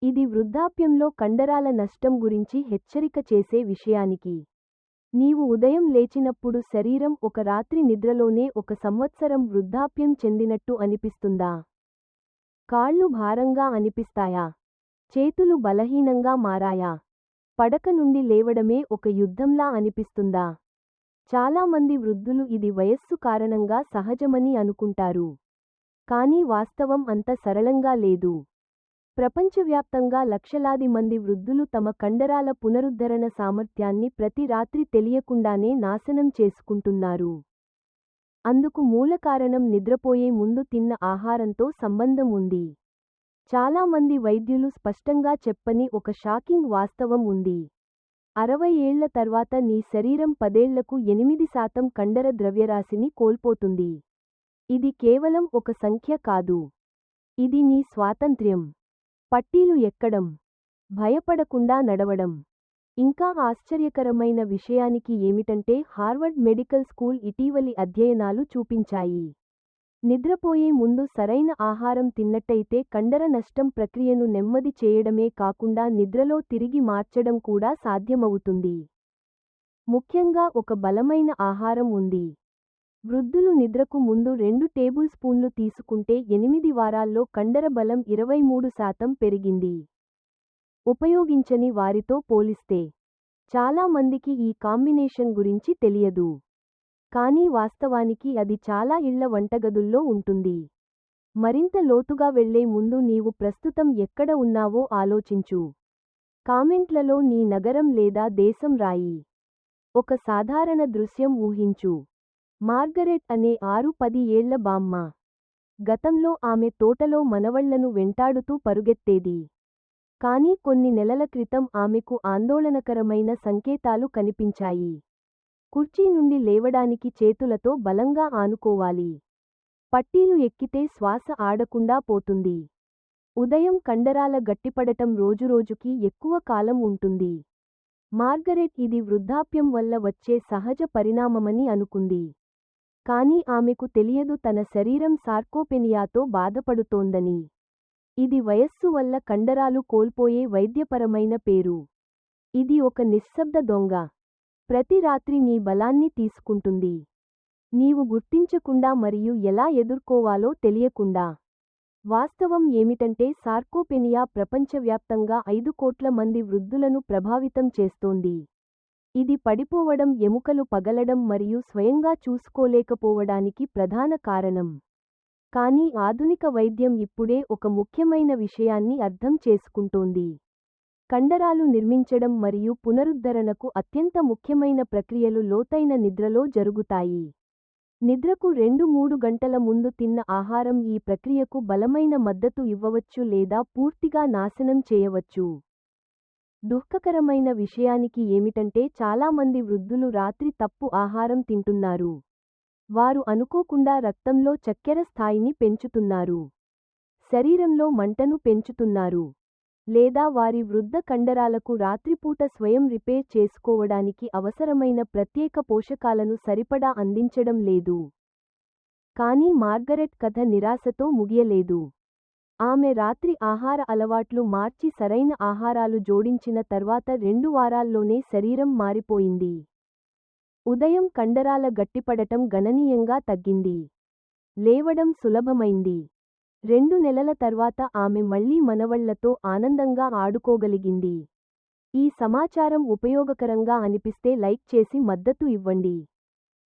ఇది వృద్ధాప్యంలో కండరాల నష్టం గురించి హెచ్చరిక చేసే విషయానికి. నీవు ఉదయం లేచినప్పుడు శరీరం ఒక రాత్రి నిద్రలోనే 1 సంవత్సరం వృద్ధాప్యం చెందినట్టు అనిపిస్తుందా? కాళ్ళు భారంగా అనిపిస్తాయా? చేతులు బలహీనంగా మారాయా? పడక నుండి లేవడమే ఒక యుద్ధంలా అనిపిస్తుందా? చాలామంది వృద్ధులు ఇది వయస్సు కారణంగా సహజమని అనుకుంటారు. కానీ వాస్తవం అంత సరళంగా లేదు. ప్రపంచవ్యాప్తంగా లక్షలాది మంది వృద్ధులు తమ కండరాల పునరుద్ధరణ సామర్థ్యాన్ని ప్రతి రాత్రి తెలియకుండానే నాశనం చేసుకుంటున్నారు. అందుకు మూల కారణం నిద్రపోయే ముందు తిన్న ఆహారంతో సంబంధం ఉంది. చాలామంది వైద్యులు స్పష్టంగా చెప్పని ఒక షాకింగ్ వాస్తవం ఉంది. 60 ఏళ్ల తర్వాత నీ శరీరం 10 ఏళ్లకు 8% కండర ద్రవ్యరాశిని కోల్పోతుంది. ఇది కేవలం ఒక సంఖ్య కాదు. ఇది నీ స్వాతంత్ర్యం. పట్టీలు ఎక్కడం, భయపడకుండా నడవడం. ఇంకా ఆశ్చర్యకరమైన విషయానికి ఏమిటంటే హార్వర్డ్ మెడికల్ స్కూల్ ఇటీవలి అధ్యయనాలు చూపించాయి. నిద్రపోయే ముందు సరైన ఆహారం తిన్నట్టయితే కండర నష్టం ప్రక్రియను నెమ్మది చేయడమే కాకుండా నిద్రలో తిరిగి మార్చడం కూడా సాధ్యమవుతుంది. ముఖ్యంగా ఒక బలమైన ఆహారం ఉంది. వృద్ధులు నిద్రకు ముందు 2 టేబుల్ స్పూన్లు తీసుకుంటే 8 వారాల్లో కండర బలం 23% పెరిగింది. ఉపయోగించని వారితో పోలిస్తే. చాలా మందికి ఈ కాంబినేషన్ గురించి తెలియదు. కానీ వాస్తవానికి అది చాలా ఇళ్ల వంటగదుల్లో ఉంటుంది. మరింత లోతుగా వెళ్లే ముందు నీవు ప్రస్తుతం ఎక్కడ ఉన్నావో ఆలోచించు. కామెంట్లలో నీ నగరం లేదా దేశం రాయి. ఒక సాధారణ దృశ్యం ఊహించు. మార్గరెట్ అనే 6-10 ఏళ్ల బామ్మ. గతంలో ఆమె తోటలో మనవళ్లను వెంటాడుతూ పరుగెత్తేది. కానీ కొన్ని నెలల క్రితం ఆమెకు ఆందోళనకరమైన సంకేతాలు కనిపించాయి. కుర్చీ నుండి లేవడానికి చేతులతో బలంగా ఆనుకోవాలి. పట్టీలు ఎక్కితే శ్వాస ఆడకుండా పోతుంది. ఉదయం కండరాల గట్టిపడటం రోజురోజుకి ఎక్కువ కాలం ఉంటుంది. మార్గరెట్ ఇది వృద్ధాప్యం వల్ల వచ్చే సహజ పరిణామమని అనుకుంది. కానీ ఆమెకు తెలియదు తన శరీరం సార్కోపెనియాతో బాధపడుతోందని. ఇది వయస్సు వల్ల కండరాలు కోల్పోయే వైద్యపరమైన పేరు. ఇది ఒక నిశ్శబ్ద దొంగ. ప్రతి రాత్రి నీ బలాన్ని తీసుకుంటుంది. నీవు గుర్తించకుండా మరియు ఎలా ఎదుర్కోవాలో తెలియకుండా. వాస్తవం ఏమిటంటే సార్కోపెనియా ప్రపంచవ్యాప్తంగా 5 కోట్ల మంది వృద్ధులను ప్రభావితం చేస్తోంది. ఇది పడిపోవడం, ఎముకలు పగలడం మరియు స్వయంగా చూసుకోలేకపోవడానికి ప్రధాన కారణం. కానీ ఆధునిక వైద్యం ఇప్పుడే ఒక ముఖ్యమైన విషయాన్ని అర్థం చేసుకుంటోంది. కండరాలు నిర్మించడం మరియు పునరుద్ధరణకు అత్యంత ముఖ్యమైన ప్రక్రియలు లోతైన నిద్రలో జరుగుతాయి. నిద్రకు 2-3 గంటల ముందు తిన్న ఆహారం ఈ ప్రక్రియకు బలమైన మద్దతు ఇవ్వవచ్చు లేదా పూర్తిగా నాశనం చేయవచ్చు. దుఃఖకరమైన విషయానికి ఏమిటంటే చాలామంది వృద్ధులు రాత్రి తప్పు ఆహారం తింటున్నారు. వారు అనుకోకుండా రక్తంలో చక్కెర స్థాయిని పెంచుతున్నారు. శరీరంలో మంటను పెంచుతున్నారు. లేదా వారి వృద్ధ కండరాలకు రాత్రిపూట స్వయం రిపేర్ చేసుకోవడానికి అవసరమైన ప్రత్యేక పోషకాలను సరిపడా అందించడం లేదు. కానీ మార్గరెట్ కథ నిరాశతో ముగియలేదు. ఆమె రాత్రి ఆహార అలవాట్లు మార్చి సరైన ఆహారాలు జోడించిన తర్వాత 2 వారాల్లోనే శరీరం మారిపోయింది. ఉదయం కండరాల గట్టిపడటం గణనీయంగా తగ్గింది. లేవడం సులభమైంది. 2 నెలల తర్వాత ఆమె మళ్లీ మనవళ్లతో ఆనందంగా ఆడుకోగలిగింది. ఈ సమాచారం ఉపయోగకరంగా అనిపిస్తే లైక్ చేసి మద్దతు ఇవ్వండి.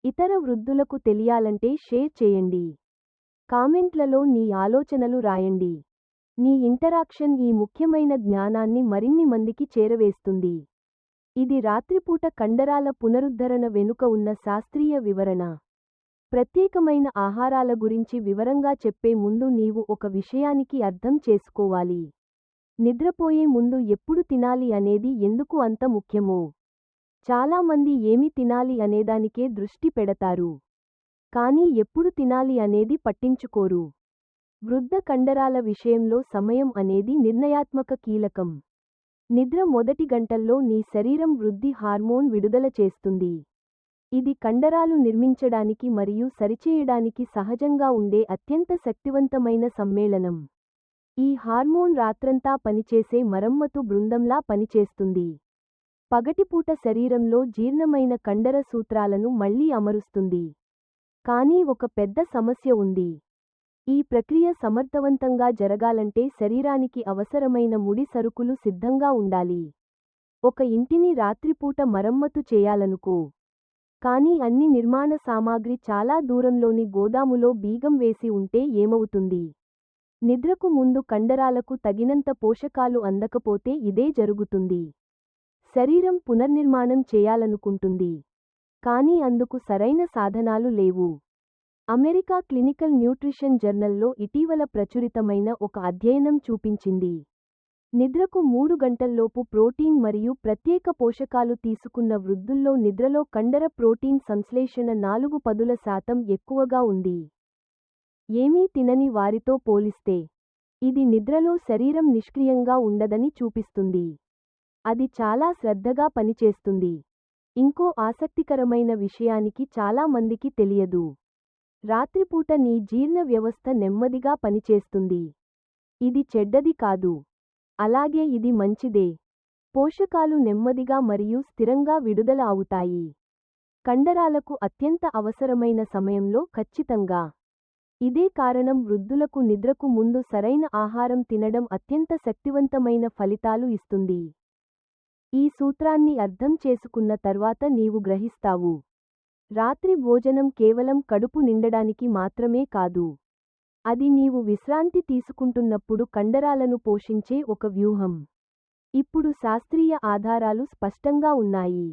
ఇతర వృద్ధులకు తెలియాలంటే షేర్ చేయండి. కామెంట్లలో నీ ఆలోచనలు రాయండి. నీ ఇంటరాక్షన్ ఈ ముఖ్యమైన జ్ఞానాన్ని మరిన్ని మందికి చేరవేస్తుంది. ఇది రాత్రిపూట కండరాల పునరుద్ధరణ వెనుక ఉన్న శాస్త్రీయ వివరణ. ప్రత్యేకమైన ఆహారాల గురించి వివరంగా చెప్పే ముందు నీవు ఒక విషయానికి అర్థం చేసుకోవాలి. నిద్రపోయే ముందు ఎప్పుడు తినాలి అనేది ఎందుకు అంత ముఖ్యమో. చాలామంది ఏమి తినాలి అనేదానికే దృష్టి పెడతారు. కానీ ఎప్పుడు తినాలి అనేది పట్టించుకోరు. వృద్ధ కండరాల విషయంలో సమయం అనేది నిర్ణయాత్మక కీలకం. నిద్ర మొదటి గంటల్లో నీ శరీరం వృద్ధి హార్మోన్ విడుదల చేస్తుంది. ఇది కండరాలు నిర్మించడానికి మరియు సరిచేయడానికి సహజంగా ఉండే అత్యంత శక్తివంతమైన సమ్మేళనం. ఈ హార్మోన్ రాత్రంతా పనిచేసే మరమ్మతు బృందంలా పనిచేస్తుంది. పగటిపూట శరీరంలో జీర్ణమైన కండర సూత్రాలను మళ్లీ అమరుస్తుంది. కానీ ఒక పెద్ద సమస్య ఉంది. ఈ ప్రక్రియ సమర్థవంతంగా జరగాలంటే శరీరానికి అవసరమైన ముడి సరుకులు సిద్ధంగా ఉండాలి. ఒక ఇంటిని రాత్రిపూట మరమ్మతు చేయాలనుకో. కానీ అన్ని నిర్మాణ సామాగ్రి చాలా దూరంలోని గోదాములో బీగం వేసి ఉంటే ఏమవుతుంది? నిద్రకు ముందు కండరాలకు తగినంత పోషకాలు అందకపోతే ఇదే జరుగుతుంది. శరీరం పునర్నిర్మాణం చేయాలనుకుంటుంది. కానీ అందుకు సరైన సాధనాలు లేవు. అమెరికా క్లినికల్ న్యూట్రిషన్ జర్నల్లో ఇటీవల ప్రచురితమైన ఒక అధ్యయనం చూపించింది. నిద్రకు 3 గంటల్లోపు ప్రోటీన్ మరియు ప్రత్యేక పోషకాలు తీసుకున్న వృద్ధుల్లో నిద్రలో కండర ప్రోటీన్ సంశ్లేషణ 4% ఎక్కువగా ఉంది. ఏమీ తినని వారితో పోలిస్తే ఇది నిద్రలో శరీరం నిష్క్రియంగా ఉండదని చూపిస్తుంది. అది చాలా శ్రద్ధగా పనిచేస్తుంది. ఇంకో ఆసక్తికరమైన విషయానికి చాలా మందికి తెలియదు. రాత్రిపూట నీ జీర్ణ వ్యవస్థ నెమ్మదిగా పనిచేస్తుంది. ఇది చెడ్డది కాదు. అలాగే ఇది మంచిదే. పోషకాలు నెమ్మదిగా మరియు స్థిరంగా విడుదల అవుతాయి. కండరాలకు అత్యంత అవసరమైన సమయంలో ఖచ్చితంగా. ఇదే కారణం వృద్ధులకు నిద్రకు ముందు సరైన ఆహారం తినడం అత్యంత శక్తివంతమైన ఫలితాలు ఇస్తుంది. ఈ సూత్రాన్ని అర్థం చేసుకున్న తర్వాత నీవు గ్రహిస్తావు. రాత్రి భోజనం కేవలం కడుపు నిండడానికి మాత్రమే కాదు. అది నీవు విశ్రాంతి తీసుకుంటున్నప్పుడు కండరాలను పోషించే ఒక వ్యూహం. ఇప్పుడు శాస్త్రీయ ఆధారాలు స్పష్టంగా ఉన్నాయి.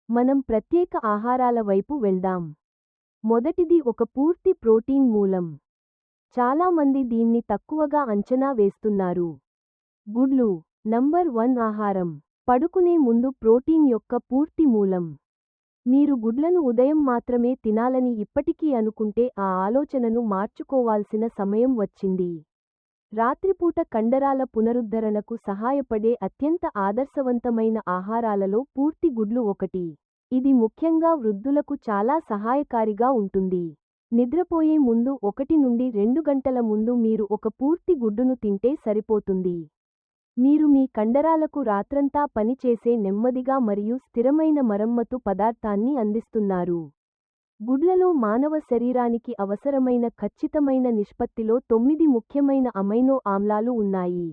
మనం ప్రత్యేక ఆహారాల వైపు వెళ్దాం. మొదటిది ఒక పూర్తి ప్రోటీన్ మూలం. చాలామంది దీన్ని తక్కువగా అంచనా వేస్తున్నారు. గుడ్లు నంబర్ 1 ఆహారం. పడుకునే ముందు ప్రోటీన్ యొక్క పూర్తి మూలం. మీరు గుడ్లను ఉదయం మాత్రమే తినాలని ఇప్పటికీ అనుకుంటే ఆ ఆలోచనను మార్చుకోవాల్సిన సమయం వచ్చింది. రాత్రిపూట కండరాల పునరుద్ధరణకు సహాయపడే అత్యంత ఆదర్శవంతమైన ఆహారాలలో పూర్తి గుడ్లు ఒకటి. ఇది ముఖ్యంగా వృద్ధులకు చాలా సహాయకారిగా ఉంటుంది. నిద్రపోయే ముందు 1 నుండి 2 గంటల ముందు మీరు ఒక పూర్తి గుడ్డును తింటే సరిపోతుంది. మీరు మీ కండరాలకు రాత్రంతా పనిచేసే నెమ్మదిగా మరియు స్థిరమైన మరమ్మతు పదార్థాన్ని అందిస్తున్నారు. గుడ్లలో మానవ శరీరానికి అవసరమైన ఖచ్చితమైన నిష్పత్తిలో 9 ముఖ్యమైన అమైనో ఆమ్లాలు ఉన్నాయి.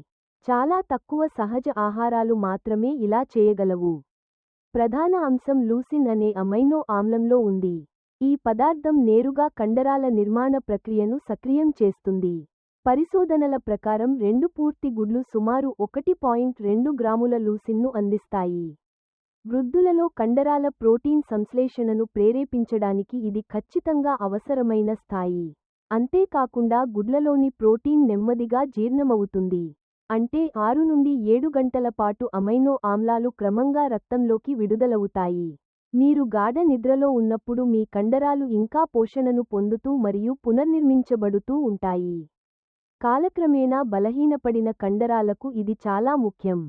చాలా తక్కువ సహజ ఆహారాలు మాత్రమే ఇలా చేయగలవు. ప్రధాన అంశం లూసిన్ అనే అమైనో ఆమ్లంలో ఉంది. ఈ పదార్థం నేరుగా కండరాల నిర్మాణ ప్రక్రియను సక్రియం చేస్తుంది. పరిశోధనల ప్రకారం 2 పూర్తి గుడ్లు సుమారు 1.2 గ్రాముల లూసిన్ను అందిస్తాయి. వృద్ధులలో కండరాల ప్రోటీన్ సంశ్లేషణను ప్రేరేపించడానికి ఇది ఖచ్చితంగా అవసరమైన స్థాయి. అంతేకాకుండా గుడ్లలోని ప్రోటీన్ నెమ్మదిగా జీర్ణమవుతుంది. అంటే 6 నుండి 7 గంటల పాటు అమైనో ఆమ్లాలు క్రమంగా రక్తంలోకి విడుదలవుతాయి. మీరు గాఢ నిద్రలో ఉన్నప్పుడు మీ కండరాలు ఇంకా పోషణను పొందుతూ మరియు పునర్నిర్మించబడుతూ ఉంటాయి. కాలక్రమేణా బలహీనపడిన కండరాలకు ఇది చాలా ముఖ్యం.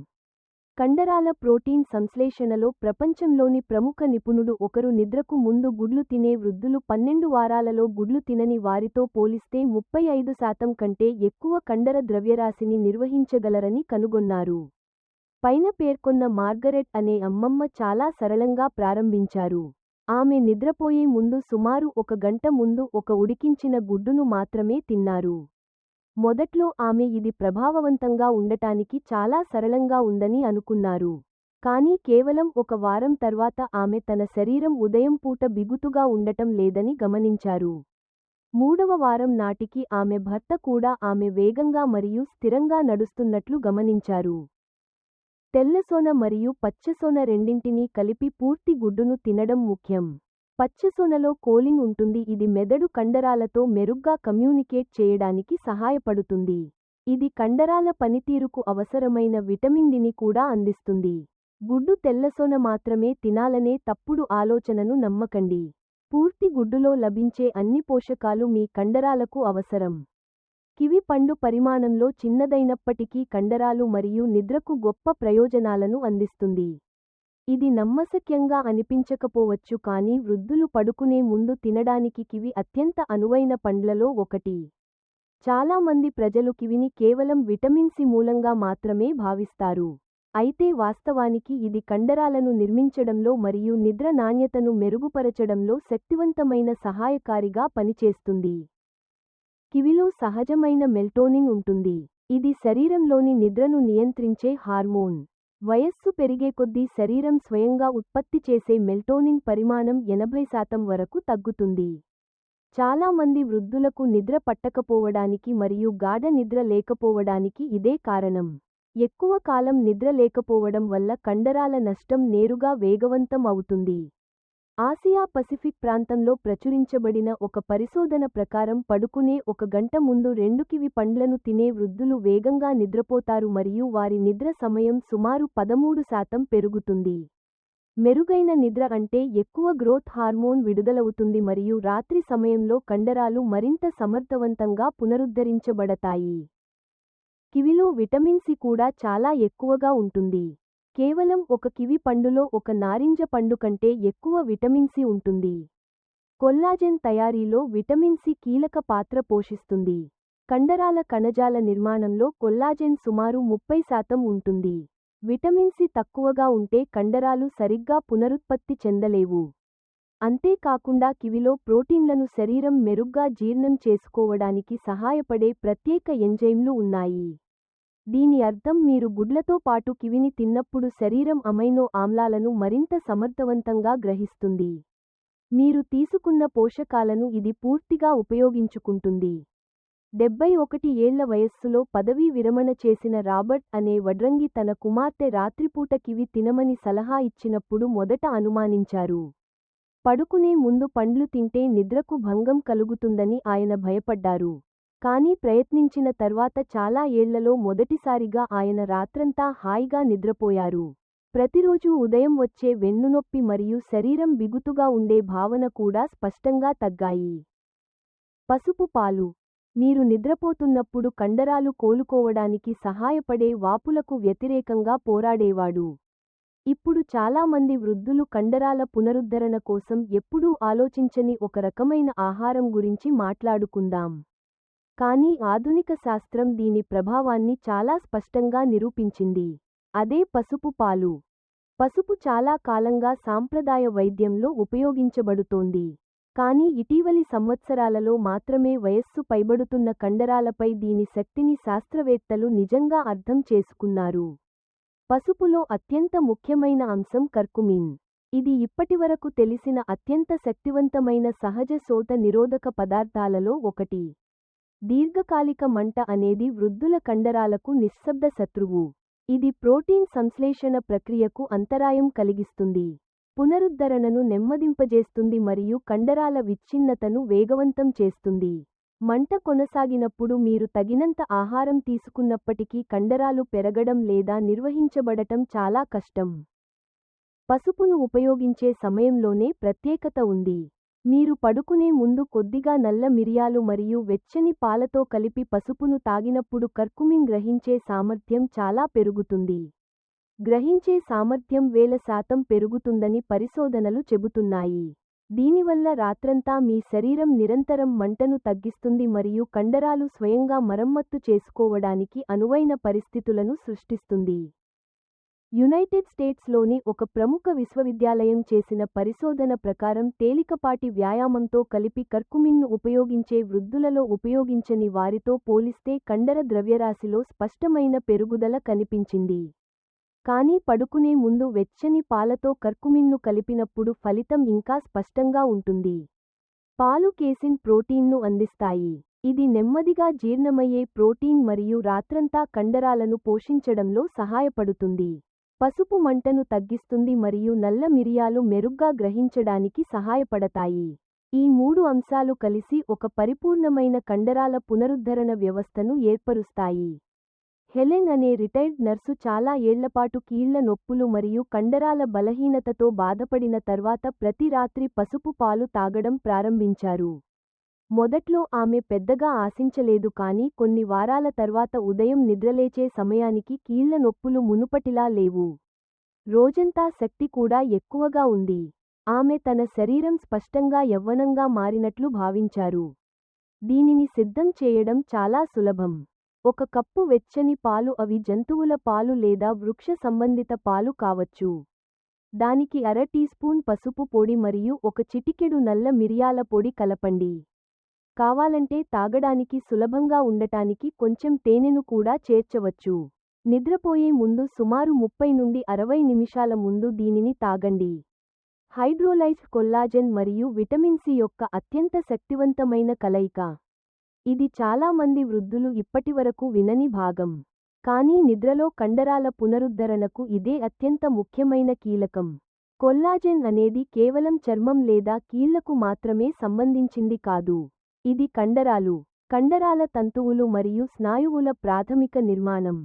కండరాల ప్రోటీన్ సంశ్లేషణలో ప్రపంచంలోని ప్రముఖ నిపుణుడు ఒకరు నిద్రకు ముందు గుడ్లు తినే వృద్ధులు 12 వారాలలో గుడ్లు తినని వారితో పోలిస్తే 35% కంటే ఎక్కువ కండర ద్రవ్యరాశిని నిర్వహించగలరని కనుగొన్నారు. పైన పేర్కొన్న మార్గరెట్ అనే అమ్మమ్మ చాలా సరళంగా ప్రారంభించారు. ఆమె నిద్రపోయే ముందు సుమారు 1 గంట ముందు ఒక ఉడికించిన గుడ్డును మాత్రమే తిన్నారు. మొదట్లో ఆమె ఇది ప్రభావవంతంగా ఉండటానికి చాలా సరళంగా ఉందని అనుకున్నారు. కానీ కేవలం 1 వారం తర్వాత ఆమె తన శరీరం ఉదయం పూట బిగుతుగా ఉండటం లేదని గమనించారు. 3వ వారం నాటికి ఆమె భర్త కూడా ఆమె వేగంగా మరియు స్థిరంగా నడుస్తున్నట్లు గమనించారు. తెల్లసోన మరియు పచ్చసోన రెండింటినీ కలిపి పూర్తి గుడ్డును తినడం ముఖ్యం. పచ్చసోనలో కోలిన్ ఉంటుంది. ఇది మెదడు కండరాలతో మెరుగ్గా కమ్యూనికేట్ చేయడానికి సహాయపడుతుంది. ఇది కండరాల పనితీరుకు అవసరమైన విటమిన్ డిని కూడా అందిస్తుంది. గుడ్డు తెల్లసోన మాత్రమే తినాలనే తప్పుడు ఆలోచనను నమ్మకండి. పూర్తి గుడ్డులో లభించే అన్ని పోషకాలు మీ కండరాలకు అవసరం. కివి పండు పరిమాణంలో చిన్నదైనప్పటికీ కండరాలు మరియు నిద్రకు గొప్ప ప్రయోజనాలను అందిస్తుంది. ఇది నమ్మశక్యంగా అనిపించకపోవచ్చు కానీ వృద్ధులు పడుకునే ముందు తినడానికి కివి అత్యంత అనువైన పండ్లలో ఒకటి. చాలా మంది ప్రజలు కివిని కేవలం విటమిన్ సి మూలంగా మాత్రమే భావిస్తారు. అయితే వాస్తవానికి ఇది కండరాలను నిర్మించడంలో మరియు నిద్ర నాణ్యతను మెరుగుపరచడంలో శక్తివంతమైన సహాయకారిగా పనిచేస్తుంది. కివిలో సహజమైన మెల్టోనిన్ ఉంటుంది. ఇది శరీరంలోని నిద్రను నియంత్రించే హార్మోన్. వయస్సు పెరిగే కొద్దీ శరీరం స్వయంగా ఉత్పత్తి చేసే మెల్టోనిన్ పరిమాణం 80% వరకు తగ్గుతుంది. చాలా మంది వృద్ధులకు నిద్ర పట్టకపోవడానికి మరియు గాఢ నిద్ర లేకపోవడానికి ఇదే కారణం. ఎక్కువ కాలం నిద్ర లేకపోవడం వల్ల కండరాల నష్టం నేరుగా వేగవంతం అవుతుంది. ఆసియా పసిఫిక్ ప్రాంతంలో ప్రచురించబడిన ఒక పరిశోధన ప్రకారం పడుకునే 1 గంట ముందు 2 కివి పండ్లను తినే వృద్ధులు వేగంగా నిద్రపోతారు మరియు వారి నిద్ర సమయం సుమారు 13% పెరుగుతుంది. మెరుగైన నిద్ర అంటే ఎక్కువ గ్రోత్ హార్మోన్ విడుదలవుతుంది మరియు రాత్రి సమయంలో కండరాలు మరింత సమర్థవంతంగా పునరుద్ధరించబడతాయి. కివిలో విటమిన్ సి కూడా చాలా ఎక్కువగా ఉంటుంది. కేవలం 1 కివి పండులో 1 నారింజ పండు కంటే ఎక్కువ విటమిన్ సి ఉంటుంది. కొల్లాజెన్ తయారీలో విటమిన్ సి కీలక పాత్ర పోషిస్తుంది. కండరాల కణజాల నిర్మాణంలో కొల్లాజెన్ సుమారు 30% ఉంటుంది. విటమిన్ సి తక్కువగా ఉంటే కండరాలు సరిగ్గా పునరుత్పత్తి చెందలేవు. అంతేకాకుండా కివిలో ప్రోటీన్లను శరీరం మెరుగ్గా జీర్ణం చేసుకోవడానికి సహాయపడే ప్రత్యేక ఎంజైమ్లు ఉన్నాయి. దీని అర్థం మీరు గుడ్లతో పాటు కివిని తిన్నప్పుడు శరీరం అమైనో ఆమ్లాలను మరింత సమర్థవంతంగా గ్రహిస్తుంది. మీరు తీసుకున్న పోషకాలను ఇది పూర్తిగా ఉపయోగించుకుంటుంది. 71 ఏళ్ల వయస్సులో పదవీ విరమణ చేసిన రాబర్ట్ అనే వడ్రంగి తన కుమార్తె రాత్రిపూట కివి తినమని సలహా ఇచ్చినప్పుడు మొదట అనుమానించారు. పడుకునే ముందు పండ్లు తింటే నిద్రకు భంగం కలుగుతుందని ఆయన భయపడ్డారు. కానీ ప్రయత్నించిన తర్వాత చాలా ఏళ్లలో మొదటిసారిగా ఆయన రాత్రంతా హాయిగా నిద్రపోయారు. ప్రతిరోజూ ఉదయం వచ్చే వెన్నునొప్పి మరియు శరీరం బిగుతుగా ఉండే భావన కూడా స్పష్టంగా తగ్గాయి. పసుపు పాలు. మీరు నిద్రపోతున్నప్పుడు కండరాలు కోలుకోవడానికి సహాయపడే వాపులకు వ్యతిరేకంగా పోరాడేవాడు. ఇప్పుడు చాలామంది వృద్ధులు కండరాల పునరుద్ధరణ కోసం ఎప్పుడూ ఆలోచించని ఒక రకమైన ఆహారం గురించి మాట్లాడుకుందాం. కానీ ఆధునిక శాస్త్రం దీని ప్రభావాన్ని చాలా స్పష్టంగా నిరూపించింది. అదే పసుపు పాలు. పసుపు చాలా కాలంగా సాంప్రదాయ వైద్యంలో ఉపయోగించబడుతోంది. కానీ ఇటీవలి సంవత్సరాలలో మాత్రమే వయస్సు పైబడుతున్న కండరాలపై దీని శక్తిని శాస్త్రవేత్తలు నిజంగా అర్థం చేసుకున్నారు. పసుపులో అత్యంత ముఖ్యమైన అంశం కర్కుమిన్. ఇది ఇప్పటివరకు తెలిసిన అత్యంత శక్తివంతమైన సహజ శోథ నిరోధక పదార్థాలలో ఒకటి. దీర్ఘకాలిక మంట అనేది వృద్ధుల కండరాలకు నిశ్శబ్ద శత్రువు. ఇది ప్రోటీన్ సంశ్లేషణ ప్రక్రియకు అంతరాయం కలిగిస్తుంది, పునరుద్ధరణను నెమ్మదింపజేస్తుంది మరియు కండరాల విచ్ఛిన్నతను వేగవంతం చేస్తుంది. మంట కొనసాగినప్పుడు మీరు తగినంత ఆహారం తీసుకున్నప్పటికీ కండరాలు పెరగడం లేదా నిర్వహించబడటం చాలా కష్టం. పసుపును ఉపయోగించే సమయంలోనే ప్రత్యేకత ఉంది. మీరు పడుకునే ముందు కొద్దిగా నల్ల మిరియాలు మరియు వెచ్చని పాలతో కలిపి పసుపును తాగినప్పుడు కర్కుమిన్ గ్రహించే సామర్థ్యం చాలా పెరుగుతుంది. గ్రహించే సామర్థ్యం 1000% పెరుగుతుందని పరిశోధనలు చెబుతున్నాయి. దీనివల్ల రాత్రంతా మీ శరీరం నిరంతరం మంటను తగ్గిస్తుంది మరియు కండరాలు స్వయంగా మరమ్మత్తు చేసుకోవడానికి అనువైన పరిస్థితులను సృష్టిస్తుంది. యునైటెడ్ స్టేట్స్లోని ఒక ప్రముఖ విశ్వవిద్యాలయం చేసిన పరిశోధన ప్రకారం తేలికపాటి వ్యాయామంతో కలిపి కర్కుమిన్ను ఉపయోగించే వృద్ధులలో ఉపయోగించని వారితో పోలిస్తే కండర ద్రవ్యరాశిలో స్పష్టమైన పెరుగుదల కనిపించింది. కానీ పడుకునే ముందు వెచ్చని పాలతో కర్కుమిన్ను కలిపినప్పుడు ఫలితం ఇంకా స్పష్టంగా ఉంటుంది. పాలు కేసిన్ ప్రోటీన్ను అందిస్తాయి. ఇది నెమ్మదిగా జీర్ణమయ్యే ప్రోటీన్ మరియు రాత్రంతా కండరాలను పోషించడంలో సహాయపడుతుంది. పసుపు మంటను తగ్గిస్తుంది మరియు నల్ల మిరియాలు మెరుగ్గా గ్రహించడానికి సహాయపడతాయి. ఈ 3 అంశాలు కలిసి ఒక పరిపూర్ణమైన కండరాల పునరుద్ధరణ వ్యవస్థను ఏర్పరుస్తాయి. హెలెన్ అనే రిటైర్డ్ నర్సు చాలా ఏళ్లపాటు కీళ్ల నొప్పులు మరియు కండరాల బలహీనతతో బాధపడిన తర్వాత ప్రతి రాత్రి పసుపు పాలు తాగడం ప్రారంభించారు. మొదట్లో ఆమె పెద్దగా ఆశించలేదు కానీ కొన్ని వారాల తర్వాత ఉదయం నిద్రలేచే సమయానికి కీళ్ల నొప్పులు మునుపటిలా లేవు. రోజంతా శక్తి కూడా ఎక్కువగా ఉంది. ఆమె తన శరీరం స్పష్టంగా యవ్వనంగా మారినట్లు భావించారు. దీనిని సిద్ధం చేయడం చాలా సులభం. ఒక కప్పు వెచ్చని పాలు, అవి జంతువుల పాలు లేదా వృక్ష సంబంధిత పాలు కావచ్చు. దానికి అర టీ స్పూన్ పసుపు పొడి మరియు ఒక చిటికెడు నల్ల మిరియాల పొడి కలపండి. కావాలంటే తాగడానికి సులభంగా ఉండటానికి కొంచెం తేనెను కూడా చేర్చవచ్చు. నిద్రపోయే ముందు సుమారు 30 నుండి 60 నిమిషాల ముందు దీనిని తాగండి. హైడ్రోలైజ్డ్ కొల్లాజెన్ మరియు విటమిన్ సి యొక్క అత్యంత శక్తివంతమైన కలయిక. ఇది చాలా మంది వృద్ధులు ఇప్పటివరకు వినని భాగం. కానీ నిద్రలో కండరాల పునరుద్ధరణకు ఇదే అత్యంత ముఖ్యమైన కీలకం. కొల్లాజెన్ అనేది కేవలం చర్మం లేదా కీళ్లకు మాత్రమే సంబంధించింది కాదు. ఇది కండరాలు, కండరాల తంతువులు మరియు స్నాయువుల ప్రాథమిక నిర్మాణం.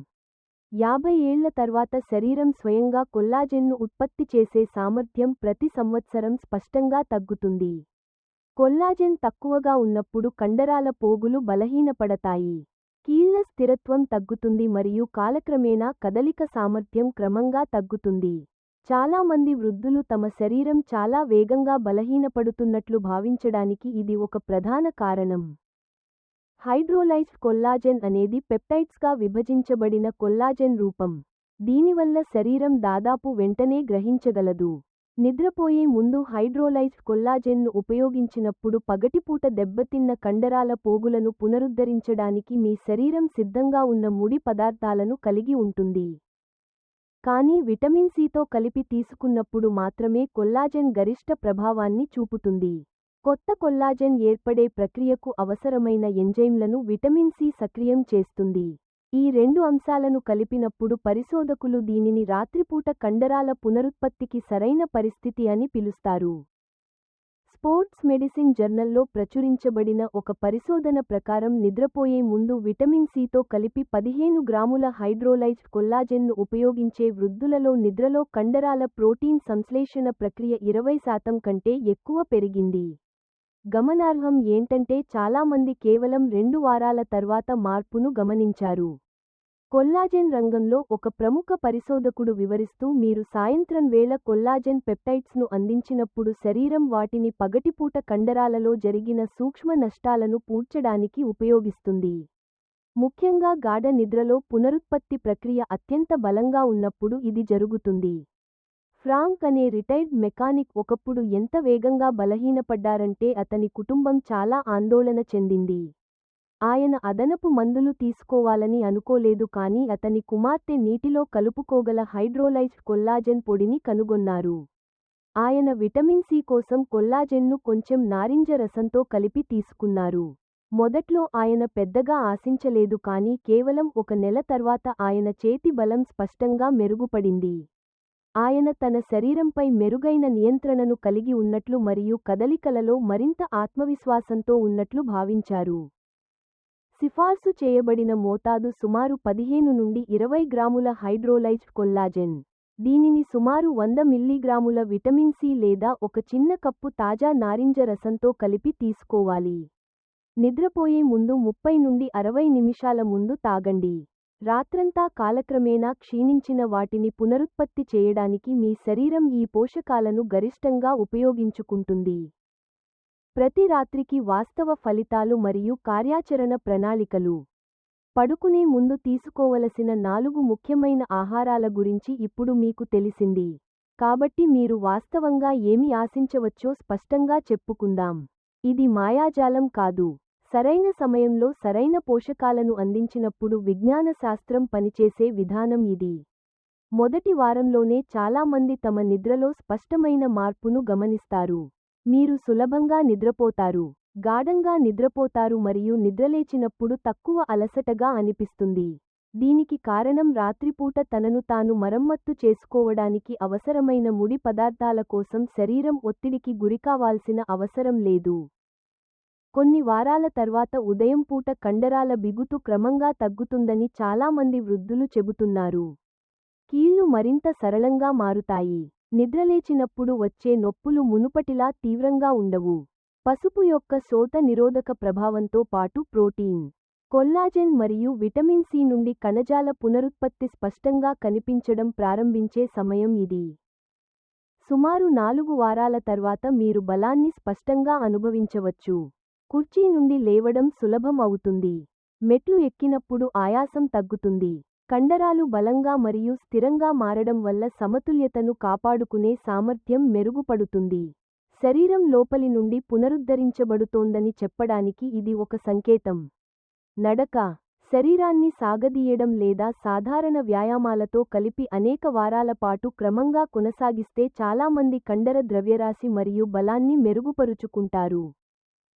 50 ఏళ్ల తర్వాత శరీరం స్వయంగా కొల్లాజెన్ను ఉత్పత్తి చేసే సామర్థ్యం ప్రతి సంవత్సరం స్పష్టంగా తగ్గుతుంది. కొల్లాజెన్ తక్కువగా ఉన్నప్పుడు కండరాల పోగులు బలహీనపడతాయి. కీళ్ల స్థిరత్వం తగ్గుతుంది మరియు కాలక్రమేణా కదలిక సామర్థ్యం క్రమంగా తగ్గుతుంది. చాలా మంది వృద్ధులు తమ శరీరం చాలా వేగంగా బలహీనపడుతున్నట్లు భావించడానికి ఇది ఒక ప్రధాన కారణం. హైడ్రోలైజ్డ్ కొల్లాజెన్ అనేది పెప్టైడ్స్గా విభజించబడిన కొల్లాజెన్ రూపం. దీనివల్ల శరీరం దాదాపు వెంటనే గ్రహించగలదు. నిద్రపోయే ముందు హైడ్రోలైజ్డ్ కొల్లాజెన్ను ఉపయోగించినప్పుడు పగటిపూట దెబ్బతిన్న కండరాల పోగులను పునరుద్ధరించడానికి మీ శరీరం సిద్ధంగా ఉన్న ముడి పదార్థాలను కలిగి ఉంటుంది. కానీ విటమిన్ సితో కలిపి తీసుకున్నప్పుడు మాత్రమే కొల్లాజెన్ గరిష్ట ప్రభావాన్ని చూపుతుంది. కొత్త కొల్లాజెన్ ఏర్పడే ప్రక్రియకు అవసరమైన ఎంజైమ్లను విటమిన్ సి సక్రియం చేస్తుంది. ఈ రెండు అంశాలను కలిపినప్పుడు పరిశోధకులు దీనిని రాత్రిపూట కండరాల పునరుత్పత్తికి సరైన పరిస్థితి అని పిలుస్తారు. స్పోర్ట్స్ మెడిసిన్ జర్నల్లో ప్రచురించబడిన ఒక పరిశోధన ప్రకారం నిద్రపోయే ముందు విటమిన్ సితో కలిపి 15 గ్రాముల హైడ్రోలైజ్డ్ కొల్లాజెన్ను ఉపయోగించే వృద్ధులలో నిద్రలో కండరాల ప్రోటీన్ సంశ్లేషణ ప్రక్రియ 20% కంటే ఎక్కువ పెరిగింది. గమనార్హం ఏంటంటే చాలామంది కేవలం 2 వారాల తర్వాత మార్పును గమనించారు. కొల్లాజెన్ రంగంలో ఒక ప్రముఖ పరిశోధకుడు వివరిస్తూ, మీరు సాయంత్రం వేళ కొల్లాజెన్ పెప్టైడ్స్ను అందించినప్పుడు శరీరం వాటిని పగటిపూట కండరాలలో జరిగిన సూక్ష్మ నష్టాలను పూడ్చడానికి ఉపయోగిస్తుంది. ముఖ్యంగా గాఢ నిద్రలో పునరుత్పత్తి ప్రక్రియ అత్యంత బలంగా ఉన్నప్పుడు ఇది జరుగుతుంది. ఫ్రాంక్ అనే రిటైర్డ్ మెకానిక్ ఒకప్పుడు ఎంత వేగంగా బలహీనపడ్డారంటే అతని కుటుంబం చాలా ఆందోళన చెందింది. ఆయన అదనపు మందులు తీసుకోవాలని అనుకోలేదు, కానీ అతని కుమార్తె నీటిలో కలుపుకోగల హైడ్రోలైజ్డ్ కొల్లాజెన్ పొడిని కనుగొన్నారు. ఆయన విటమిన్ సి కోసం కొల్లాజెన్ను కొంచెం నారింజ రసంతో కలిపి తీసుకున్నారు. మొదట్లో ఆయన పెద్దగా ఆశించలేదు, కానీ కేవలం 1 నెల తర్వాత ఆయన చేతి బలం స్పష్టంగా మెరుగుపడింది. ఆయన తన శరీరంపై మెరుగైన నియంత్రణను కలిగి ఉన్నట్లు మరియు కదలికలలో మరింత ఆత్మవిశ్వాసంతో ఉన్నట్లు భావించారు. సిఫార్సు చేయబడిన మోతాదు సుమారు 15 నుండి 20 గ్రాముల హైడ్రోలైజ్డ్ కొల్లాజెన్. దీనిని సుమారు 100 మిల్లీగ్రాముల విటమిన్ సి లేదా ఒక చిన్న కప్పు తాజా నారింజ రసంతో కలిపి తీసుకోవాలి. నిద్రపోయే ముందు 30 నుండి 60 నిమిషాల ముందు తాగండి. రాత్రంతా కాలక్రమేణా క్షీణించిన వాటిని పునరుత్పత్తి చేయడానికి మీ శరీరం ఈ పోషకాలను గరిష్టంగా ఉపయోగించుకుంటుంది. ప్రతి రాత్రికి వాస్తవ ఫలితాలు మరియు కార్యాచరణ ప్రణాళికలు. పడుకునే ముందు తీసుకోవలసిన 4 ముఖ్యమైన ఆహారాల గురించి ఇప్పుడు మీకు తెలిసింది. కాబట్టి మీరు వాస్తవంగా ఏమి ఆశించవచ్చో స్పష్టంగా చెప్పుకుందాం. ఇది మాయాజాలం కాదు. సరైన సమయంలో సరైన పోషకాలను అందించినప్పుడు విజ్ఞాన శాస్త్రం పనిచేసే విధానం ఇది. మొదటి వారంలోనే చాలామంది తమ నిద్రలో స్పష్టమైన మార్పును గమనిస్తారు. మీరు సులభంగా నిద్రపోతారు, గాఢంగా నిద్రపోతారు మరియు నిద్రలేచినప్పుడు తక్కువ అలసటగా అనిపిస్తుంది. దీనికి కారణం రాత్రిపూట తనను తాను మరమ్మత్తు చేసుకోవడానికి అవసరమైన ముడి పదార్థాల కోసం శరీరం ఒత్తిడికి గురికావాల్సిన అవసరం లేదు. కొన్ని వారాల తర్వాత ఉదయం పూట కండరాల బిగుతు క్రమంగా తగ్గుతుందని చాలామంది వృద్ధులు చెబుతున్నారు. కీళ్లు మరింత సరళంగా మారుతాయి. నిద్రలేచినప్పుడు వచ్చే నొప్పులు మునుపటిలా తీవ్రంగా ఉండవు. పసుపు యొక్క శోథ నిరోధక ప్రభావంతో పాటు ప్రోటీన్, కొల్లాజెన్ మరియు విటమిన్ సి నుండి కణజాల పునరుత్పత్తి స్పష్టంగా కనిపించడం ప్రారంభించే సమయం ఇది. సుమారు 4 వారాల తర్వాత మీరు బలాన్ని స్పష్టంగా అనుభవించవచ్చు. కుర్చీ నుండి లేవడం సులభం అవుతుంది. మెట్లు ఎక్కినప్పుడు ఆయాసం తగ్గుతుంది. కండరాలు బలంగా మరియు స్థిరంగా మారడం వల్ల సమతుల్యతను కాపాడుకునే సామర్థ్యం మెరుగుపడుతుంది. శరీరం లోపలి నుండి పునరుద్ధరించబడుతోందని చెప్పడానికి ఇది ఒక సంకేతం. నడక శరీరాన్ని సాగదీయడం లేదా సాధారణ వ్యాయామాలతో కలిపి అనేక వారాల పాటు క్రమంగా కొనసాగిస్తే చాలామంది కండర ద్రవ్యరాశి మరియు బలాన్ని మెరుగుపరుచుకుంటారు.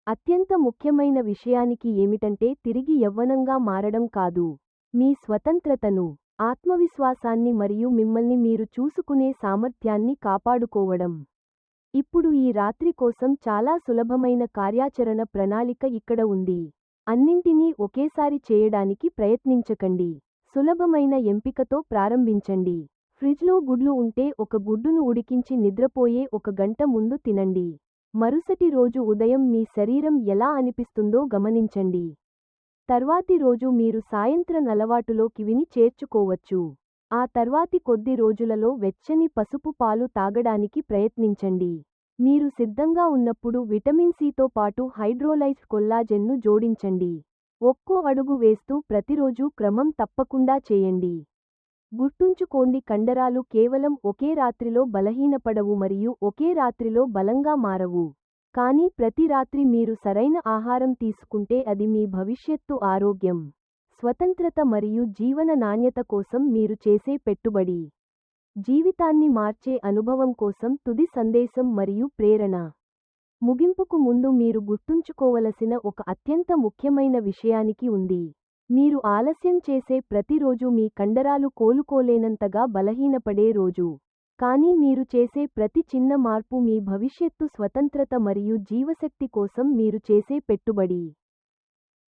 అత్యంత ముఖ్యమైన విషయానికి ఏమిటంటే తిరిగి యవ్వనంగా మారడం కాదు, మీ స్వతంత్రతను, ఆత్మవిశ్వాసాన్ని మరియు మిమ్మల్ని మీరు చూసుకునే సామర్థ్యాన్ని కాపాడుకోవడం. ఇప్పుడు ఈ రాత్రి కోసం చాలా సులభమైన కార్యాచరణ ప్రణాళిక ఇక్కడ ఉంది. అన్నింటినీ ఒకేసారి చేయడానికి ప్రయత్నించకండి. సులభమైన ఎంపికతో ప్రారంభించండి. ఫ్రిడ్జ్లో గుడ్లు ఉంటే ఒక గుడ్డును ఉడికించి నిద్రపోయే 1 గంట ముందు తినండి. మరుసటి రోజు ఉదయం మీ శరీరం ఎలా అనిపిస్తుందో గమనించండి. తర్వాతి రోజు మీరు సాయంత్రం అలవాటులోకి చేర్చుకోవచ్చు. ఆ తర్వాతి కొద్ది రోజులలో వెచ్చని పసుపు పాలు తాగడానికి ప్రయత్నించండి. మీరు సిద్ధంగా ఉన్నప్పుడు విటమిన్ సితో పాటు హైడ్రోలైజ్డ్ కొల్లాజెన్ను జోడించండి. ఒక్కో అడుగు వేస్తూ ప్రతిరోజు క్రమం తప్పకుండా చేయండి. గుర్తుంచుకోండి, కండరాలు కేవలం ఒకే రాత్రిలో బలహీనపడవు మరియు ఒకే రాత్రిలో బలంగా మారవు. కానీ ప్రతి రాత్రి మీరు సరైన ఆహారం తీసుకుంటే అది మీ భవిష్యత్తు ఆరోగ్యం, స్వతంత్రత మరియు జీవన నాణ్యత కోసం మీరు చేసే పెట్టుబడి. జీవితాన్ని మార్చే అనుభవం కోసం తుది సందేశం మరియు ప్రేరణ. ముగింపుకు ముందు మీరు గుర్తుంచుకోవలసిన ఒక అత్యంత ముఖ్యమైన విషయానికి ఉంది. మీరు ఆలస్యం చేసే ప్రతిరోజు మీ కండరాలు కోలుకోలేనంతగా బలహీనపడే రోజు. కానీ మీరు చేసే ప్రతి చిన్న మార్పు మీ భవిష్యత్తు స్వతంత్రత మరియు జీవశక్తి కోసం మీరు చేసే పెట్టుబడి.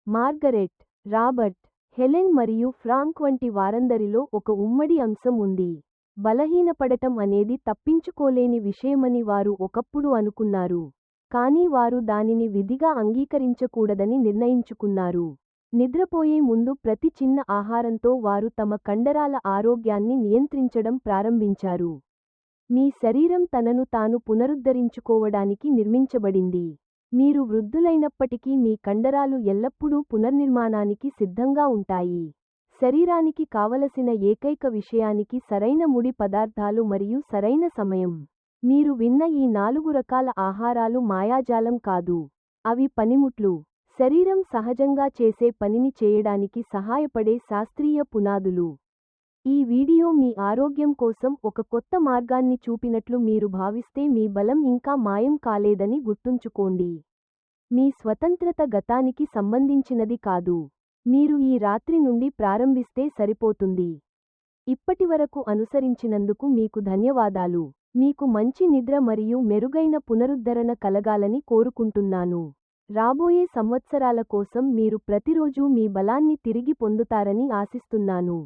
మార్గరెట్, రాబర్ట్, హెలెన్ మరియు ఫ్రాంక్ వంటి వారందరిలో ఒక ఉమ్మడి అంశం ఉంది. బలహీనపడటం అనేది తప్పించుకోలేని విషయమని వారు ఒకప్పుడు అనుకున్నారు. కానీ వారు దానిని విధిగా అంగీకరించకూడదని నిర్ణయించుకున్నారు. నిద్రపోయే ముందు ప్రతి చిన్న ఆహారంతో వారు తమ కండరాల ఆరోగ్యాన్ని నియంత్రించడం ప్రారంభించారు. మీ శరీరం తనను తాను పునరుద్ధరించుకోవడానికి నిర్మించబడింది. మీరు వృద్ధులైనప్పటికీ మీ కండరాలు ఎల్లప్పుడూ పునర్నిర్మాణానికి సిద్ధంగా ఉంటాయి. శరీరానికి కావలసిన ఏకైక విషయానికి సరైన ముడి పదార్థాలు మరియు సరైన సమయం. మీరు విన్న ఈ 4 రకాల ఆహారాలు మాయాజాలం కాదు. అవి పనిముట్లు, శరీరం సహజంగా చేసే పనిని చేయడానికి సహాయపడే శాస్త్రీయ పునాదులు. ఈ వీడియో మీ ఆరోగ్యం కోసం ఒక కొత్త మార్గాన్ని చూపినట్లు మీరు భావిస్తే మీ బలం ఇంకా మాయం కాలేదని గుర్తుంచుకోండి. మీ స్వతంత్రత గతానికి సంబంధించినది కాదు. మీరు ఈ రాత్రి నుండి ప్రారంభిస్తే సరిపోతుంది. ఇప్పటివరకు అనుసరించినందుకు మీకు ధన్యవాదాలు. మీకు మంచి నిద్ర మరియు మెరుగైన పునరుద్ధరణ కలగాలని కోరుకుంటున్నాను. రాబోయే సంవత్సరాల కోసం మీరు ప్రతిరోజూ మీ బలాన్ని తిరిగి పొందుతారని ఆశిస్తున్నాను.